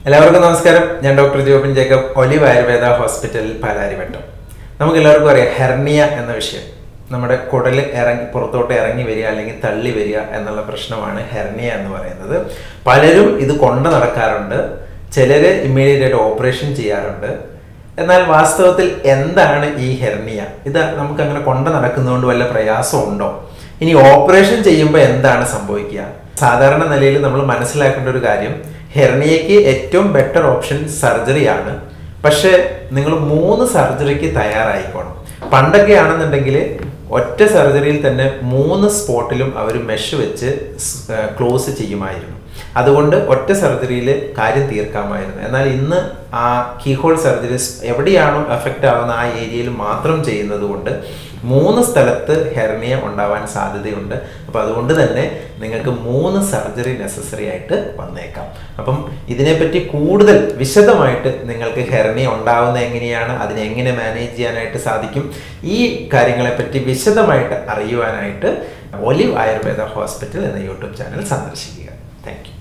എല്ലാവർക്കും നമസ്കാരം. ഞാൻ doctor Jobin Jacob, olive Ayurveda ഹോസ്പിറ്റലിൽ പാലാരിവട്ടം. നമുക്കെല്ലാവർക്കും അറിയാം ഹെർണിയ എന്ന വിഷയം. നമ്മുടെ കുടല് പുറത്തോട്ട് ഇറങ്ങി വരിക അല്ലെങ്കിൽ തള്ളി വരിക എന്നുള്ള പ്രശ്നമാണ് ഹെർണിയ എന്ന് പറയുന്നത്. പലരും ഇത് കൊണ്ട് നടക്കാറുണ്ട്. ചിലർ ഇമ്മീഡിയറ്റ് ആയിട്ട് ഓപ്പറേഷൻ ചെയ്യാറുണ്ട്. എന്നാൽ വാസ്തവത്തിൽ എന്താണ് ഈ ഹെർണിയ? ഇത് നമുക്ക് അങ്ങനെ കൊണ്ട് നടക്കുന്നതുകൊണ്ട് വല്ല പ്രയാസമുണ്ടോ? ഇനി ഓപ്പറേഷൻ ചെയ്യുമ്പോൾ എന്താണ് സംഭവിക്കുക? സാധാരണ നിലയിൽ നമ്മൾ മനസ്സിലാക്കേണ്ട ഒരു കാര്യം, ഹെർണിയയ്ക്ക് ഏറ്റവും ബെറ്റർ ഓപ്ഷൻ സർജറിയാണ്. പക്ഷേ നിങ്ങൾ 3 സർജറിക്ക് തയ്യാറായിക്കോണം. പണ്ടൊക്കെ ആണെന്നുണ്ടെങ്കിൽ ഒറ്റ സർജറിയിൽ തന്നെ 3 സ്പോട്ടിലും അവർ മെഷ് വെച്ച് ക്ലോസ് ചെയ്യുമായിരുന്നു. അതുകൊണ്ട് ഒറ്റ സർജറിയിൽ കാര്യം തീർക്കാമായിരുന്നു. എന്നാൽ ഇന്ന് ആ കീഹോൾ സർജറീസ് എവിടെയാണോ എഫക്റ്റ് ആവുന്ന ആ ഏരിയയിൽ മാത്രം ചെയ്യുന്നത് കൊണ്ട് 3 സ്ഥലത്ത് ഹെർണിയ ഉണ്ടാവാൻ സാധ്യതയുണ്ട്. അപ്പോൾ അതുകൊണ്ട് തന്നെ നിങ്ങൾക്ക് 3 സർജറി നെസസറി ആയിട്ട് വന്നേക്കാം. അപ്പം ഇതിനെപ്പറ്റി കൂടുതൽ വിശദമായിട്ട് നിങ്ങൾക്ക് ഹെർണിയ ഉണ്ടാവുന്ന എങ്ങനെയാണ്, അതിനെ എങ്ങനെ മാനേജ് ചെയ്യാനായിട്ട് സാധിക്കും, ഈ കാര്യങ്ങളെപ്പറ്റി വിശദമായിട്ട് അറിയുവാനായിട്ട് ഒലിവ് ആയുർവേദ ഹോസ്പിറ്റൽ എന്ന യൂട്യൂബ് ചാനൽ സന്ദർശിക്കുക. Thank you.